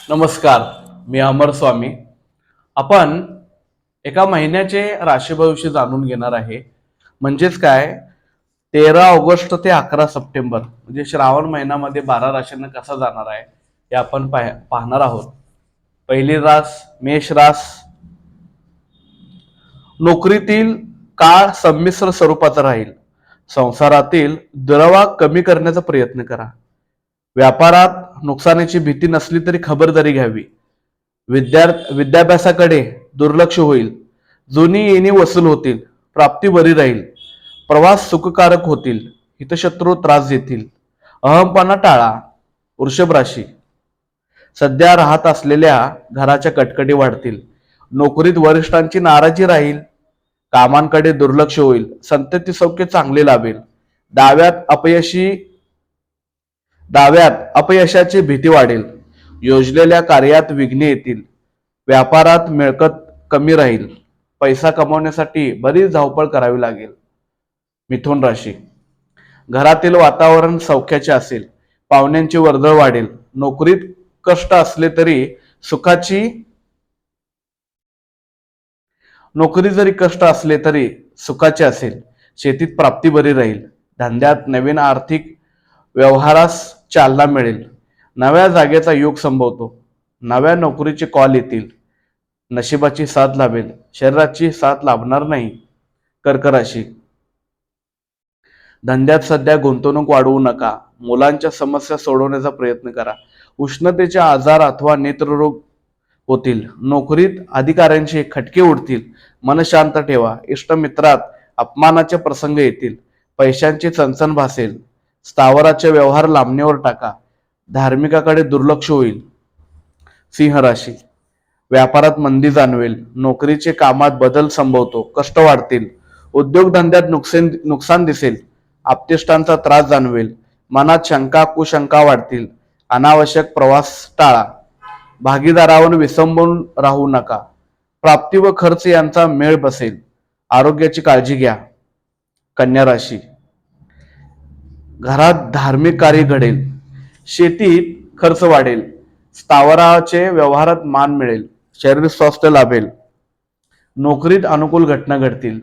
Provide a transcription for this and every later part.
नमस्कार. मी अमर स्वामी. आपण एका महिन्याचे राशी भविष्य जाणून घेणार आहे. म्हणजेच काय, 13 ऑगस्ट ते 11 सप्टेंबर म्हणजे श्रावण महिन्यामध्ये 12 राशींना कसा जाणार आहे हे आपण पाहणार आहोत. पहिली रास मेष रास. नोकरीतील काळ संमिश्र स्वरूपाचा राहील. संसारातील दुरावा कमी करण्याचा प्रयत्न करा. व्यापारात नुकसानीची भीती नसली तरी खबरदारी घ्यावी. विद्याभ्यासाकडे दुर्लक्ष होईल. जुनी येणी वसूल होतील. प्राप्ती बरी राहील. प्रवास सुखकारक होतील. हितशत्रू त्रास देतील. अहमपणा टाळा. वृषभ राशी. सध्या राहत असलेल्या घराच्या कटकटी वाढतील. नोकरीत वरिष्ठांची नाराजी राहील. कामांकडे दुर्लक्ष होईल. संतती सौख्य चांगले लाभेल. दाव्यात अपयशाची भीती वाढेल. योजलेल्या कार्यात विघ्ने येतील. व्यापारात मिळकत कमी राहील. पैसा कमवण्यासाठी बरीच धावपळ करावी लागेल. मिथुन राशी. घरातील वातावरण सौख्याचे असेल. पाहुण्यांची वर्दळ वाढेल. नोकरीत कष्ट असले तरी सुखाची नोकरी जरी कष्ट असले तरी सुखाचे असेल. शेतीत प्राप्ती बरी राहील. धंद्यात नवीन आर्थिक व्यवहारास चालना मिळेल. नव्या जागेचा योग संभवतो. नव्या नोकरीचे कॉल येतील. नशिबाची साथ लाभेल. शरीराची साथ लाभणार नाही. कर्क राशी. धंद्यात सध्या गुंतवणूक वाढवू नका. मुलांच्या समस्या सोडवण्याचा प्रयत्न करा. उष्णतेचे आजार अथवा नेत्ररोग होतील. नोकरीत अधिकाऱ्यांचे खटके उडतील. मन शांत ठेवा. इष्टमित्रात अपमानाचे प्रसंग येतील. पैशांची चणचण भासेल. स्थावराचे व्यवहार लांबणीवर टाका. धार्मिकाकडे दुर्लक्ष होईल. सिंह राशी. व्यापारात मंदी जाणवेल. नोकरीचे कामात बदल संभवतो. कष्ट वाढतील. उद्योगधंद्यात नुकसान दिसेल. आप्तेष्टांचा त्रास जाणवेल. मनात शंका कुशंका वाढतील. अनावश्यक प्रवास टाळा. भागीदारावर विसंबून राहू नका. प्राप्ती व खर्च यांचा मेळ बसेल. आरोग्याची काळजी घ्या. कन्या राशी. घरात धार्मिक कार्य घडेल. शेतीत खर्च वाढेल. स्थावराचे व्यवहारात मान मिळेल. शरीर स्वास्थ्य लाभेल. नोकरीत अनुकूल घटना घडतील.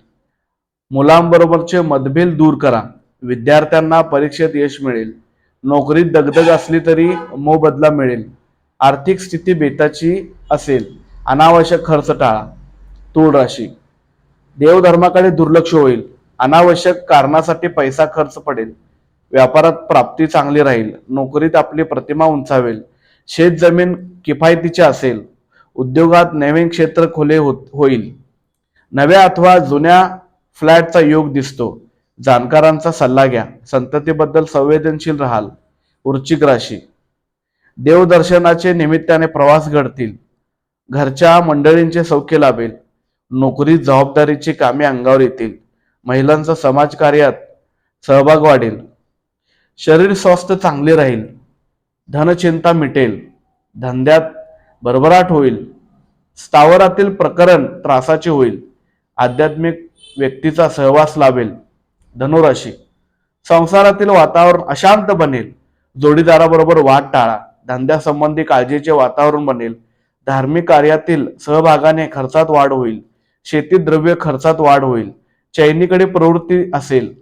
मुलांबरोबरचे मतभेद दूर करा. विद्यार्थ्यांना परीक्षेत यश मिळेल. नोकरीत दगदग असली तरी मोबदला मिळेल. आर्थिक स्थिती बेताची असेल. अनावश्यक खर्च टाळा. तूळ राशी. देवधर्माकडे दुर्लक्ष होईल. अनावश्यक कारणासाठी पैसा खर्च पडेल. व्यापारात प्राप्ती चांगली राहील. नोकरीत आपली प्रतिमा उंचावेल. शेत जमीन किफायतीची असेल. उद्योगात नवीन क्षेत्र खुले होईल. नव्या अथवा जुन्या फ्लॅटचा योग दिसतो. जाणकारांचा सल्ला घ्या. संततीबद्दल संवेदनशील राहाल. वृश्चिक राशी. देवदर्शनाचे निमित्ताने प्रवास घडतील. घरच्या मंडळींचे सौख्य लाभेल. नोकरीत जबाबदारीची कामे अंगावर येतील. महिलांचा समाजकार्यात सहभाग वाढेल. शरीर स्वास्थ्य चांगले राहील. धनचिंता मिटेल. धंद्यात भरभराट होईल. स्थावरातील प्रकरण त्रासाचे होईल. आध्यात्मिक व्यक्तीचा सहवास लाभेल. धनुराशी. संसारातील वातावरण अशांत बनेल. जोडीदाराबरोबर वाद टाळा. धंद्यासंबंधी काळजीचे वातावरण बनेल. धार्मिक कार्यातील सहभागाने खर्चात वाढ होईल. शेतीत द्रव्य खर्चात वाढ होईल. चैनीकडे प्रवृत्ती असेल.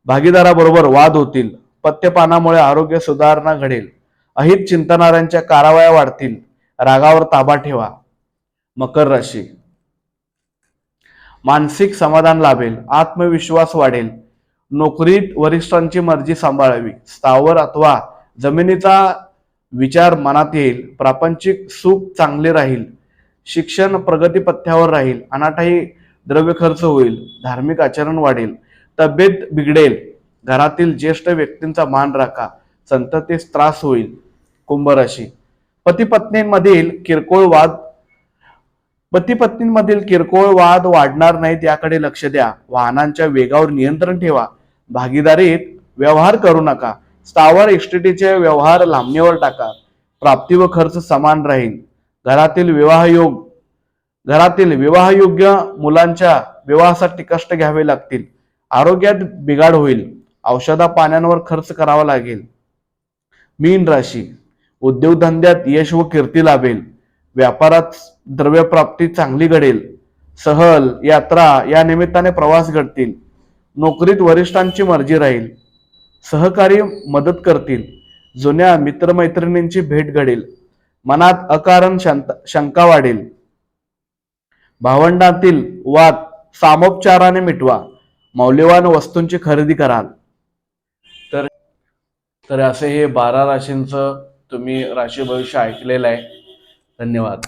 भागीदाराबरोबर वाद होतील. पथ्यपानामुळे आरोग्य सुधारणा घडेल. अहित चिंतनाऱ्यांच्या कारवाया वाढतील. रागावर ताबा ठेवा. मकर राशी. मानसिक समाधान लाभेल. आत्मविश्वास वाढेल. नोकरीत वरिष्ठांची मर्जी सांभाळावी. स्थावर अथवा जमिनीचा विचार मनात येईल. प्रापंचिक सुख चांगले राहील. शिक्षण प्रगतीपथ्यावर राहील. अनाठाई द्रव्य खर्च होईल. धार्मिक आचरण वाढेल. तब्येत बिघडेल. घरातील ज्येष्ठ व्यक्तींचा मान राखा. संततीस त्रास होईल. कुंभ राशी. पती पत्नींमधील किरकोळ वाद वाढणार नाहीत याकडे लक्ष द्या. वाहनांच्या वेगावर नियंत्रण ठेवा. भागीदारीत व्यवहार करू नका. स्थावर इस्टेटीचे व्यवहार लांबणीवर टाका. प्राप्ती व खर्च समान राहील. घरातील विवाहयोग्य मुलांच्या विवाहासाठी कष्ट घ्यावे लागतील. आरोग्यात बिघाड होईल. औषधा पाण्यावर खर्च करावा लागेल. मीन राशी. उद्योगधंद्यात यश व कीर्ती लाभेल. व्यापारात द्रव्यप्राप्ती चांगली घडेल. सहल यात्रा या निमित्ताने प्रवास घडतील. नोकरीत वरिष्ठांची मर्जी राहील. सहकारी मदत करतील. जुन्या मित्रमैत्रिणींची भेट घडेल. मनात अकारण शंका वाढेल. भावंडातील वाद सामोपचाराने मिटवा. मौल्यवान वस्तूंची खरेदी कराल. तर तर असे हे 12 राशींचं तुम्ही राशी भविष्य ऐकलेलं आहे. धन्यवाद.